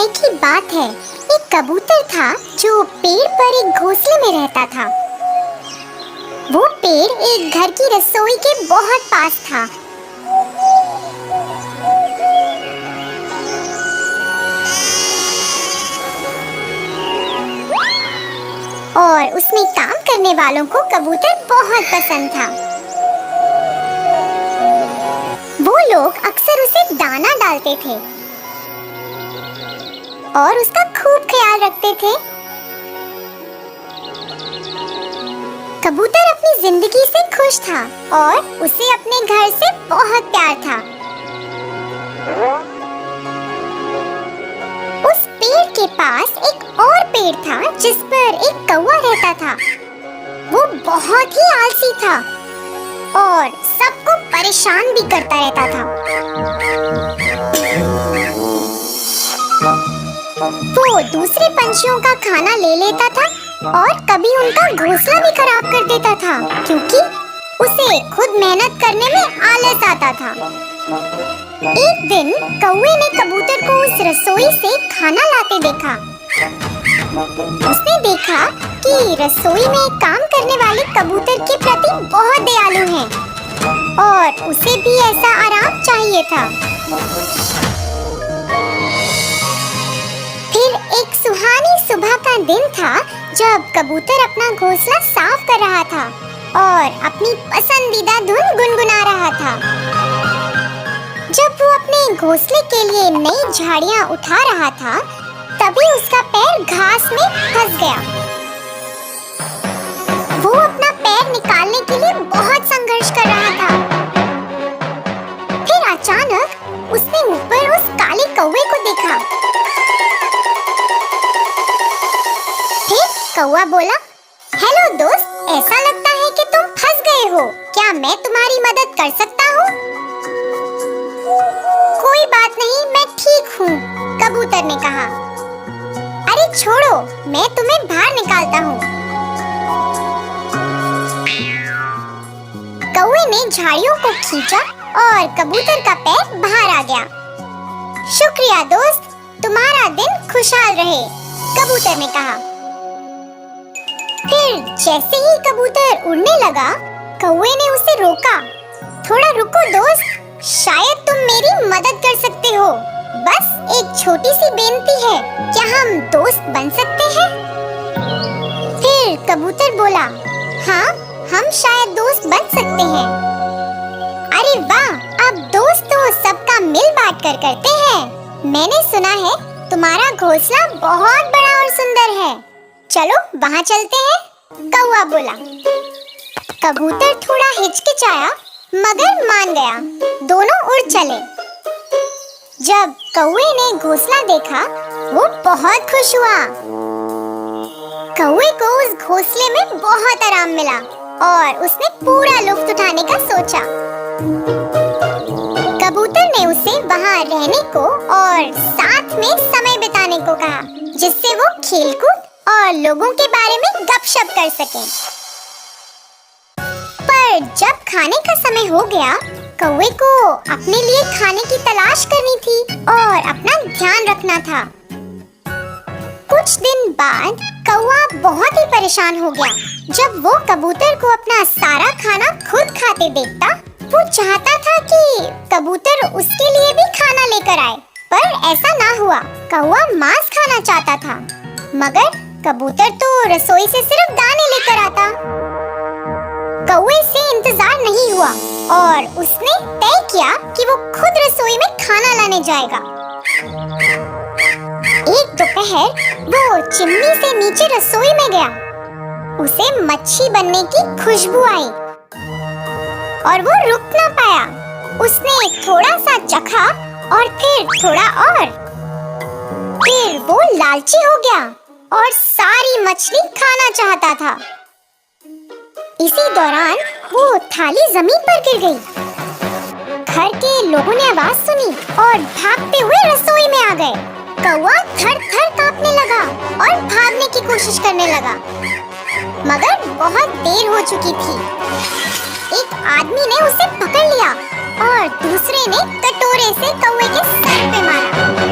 समय की बात है, एक कबूतर था जो पेड़ पर एक घोंसले में रहता था। वो पेड़ एक घर की रसोई के बहुत पास था। और उसमें काम करने वालों को कबूतर बहुत पसंद था। वो लोग अक्सर उसे दाना डालते थे और उसका खूब ख्याल रखते थे। कबूतर अपनी जिंदगी से खुश था और उसे अपने घर से बहुत प्यार था। उस पेड़ के पास एक और पेड़ था जिस पर एक कौवा रहता था। वो बहुत ही आलसी था और सबको परेशान भी करता रहता था। वो दूसरे पंछियों का खाना ले लेता था और कभी उनका घोंसला भी खराब कर देता था, क्योंकि उसे खुद मेहनत करने में आलस आता था। एक दिन कौवे ने कबूतर को उस रसोई से खाना लाते देखा। उसने देखा कि रसोई में काम करने वाले कबूतर के प्रति बहुत दयालु हैं और उसे भी ऐसा आराम चाहिए था। फिर एक सुहानी सुबह का दिन था जब कबूतर अपना घोंसला साफ कर रहा था और अपनी पसंदीदा धुन गुनगुना रहा था। जब वो अपने घोंसले के लिए नई झाड़ियां उठा रहा था, तभी उसका पैर घास में फंस गया। वो अपना पैर निकालने के लिए बहुत संघर्ष कर रहा था। फिर अचानक उसने ऊपर उस काले कौवे को देखा। फिर कौवा बोला, हेलो दोस्त, ऐसा लगता है कि तुम फंस गए हो। क्या मैं तुम्हारी मदद कर सकता हूँ? कोई बात नहीं, मैं ठीक हूँ, कबूतर ने कहा। अरे छोड़ो, मैं तुम्हें बाहर निकालता हूँ। कौवे ने झाड़ियों को खींचा और कबूतर का पैर बाहर आ गया। शुक्रिया दोस्त, तुम्हारा दिन खुशहाल रहे, कबूतर ने कहा। फिर जैसे ही कबूतर उड़ने लगा, कौवे ने उसे रोका। थोड़ा रुको दोस्त, शायद तुम मेरी मदद कर सकते हो। बस एक छोटी सी बेनती है, क्या हम दोस्त बन सकते हैं? फिर कबूतर बोला, हाँ, हम शायद दोस्त बन सकते हैं। अरे वाह, अब दोस्त तो सबका मिल बांट कर करते हैं। मैंने सुना है तुम्हारा घोंसला बहुत बड़ा और सुंदर है। चलो वहाँ चलते हैं, कौवा बोला। कबूतर थोड़ा हिचकिचाया मगर मान गया। दोनों उड़ चले। जब कौवे ने घोंसला देखा, वो बहुत खुश हुआ। कौवे को उस घोंसले में बहुत आराम मिला और उसने पूरा लुत्फ उठाने का सोचा। कबूतर ने उसे वहाँ रहने को और साथ में समय बिताने को कहा, जिससे वो खेलकूद और लोगों के बारे में गपशप कर सकें। पर जब खाने का समय हो गया, कौवे को अपने लिए खाने की तलाश करनी थी और अपना ध्यान रखना था। कुछ दिन बाद कौवा बहुत ही परेशान हो गया। जब वो कबूतर को अपना सारा खाना खुद खाते देखता, वो चाहता था कि कबूतर उसके लिए भी खाना लेकर आए, पर ऐसा ना हुआ। कौवा मांस खाना चाहता था, मगर कबूतर तो रसोई से सिर्फ दाने लेकर आता। कौवे से इंतजार नहीं हुआ और उसने तय किया कि वो खुद रसोई में खाना लाने जाएगा। एक दोपहर वो चिमनी से नीचे रसोई में गया। उसे मच्छी बनने की खुशबू आई और वो रुक ना पाया। उसने थोड़ा सा चखा और फिर थोड़ा और। फिर वो लालची हो गया और सारी मछली खाना चाहता था। इसी दौरान वो थाली जमीन पर गिर गई। घर के लोगों ने आवाज सुनी और भागते हुए रसोई में आ गए। कौवा थर-थर कांपने लगा और भागने की कोशिश करने लगा, मगर बहुत देर हो चुकी थी। एक आदमी ने उसे पकड़ लिया और दूसरे ने कटोरे से कौवे के सर पे मारा।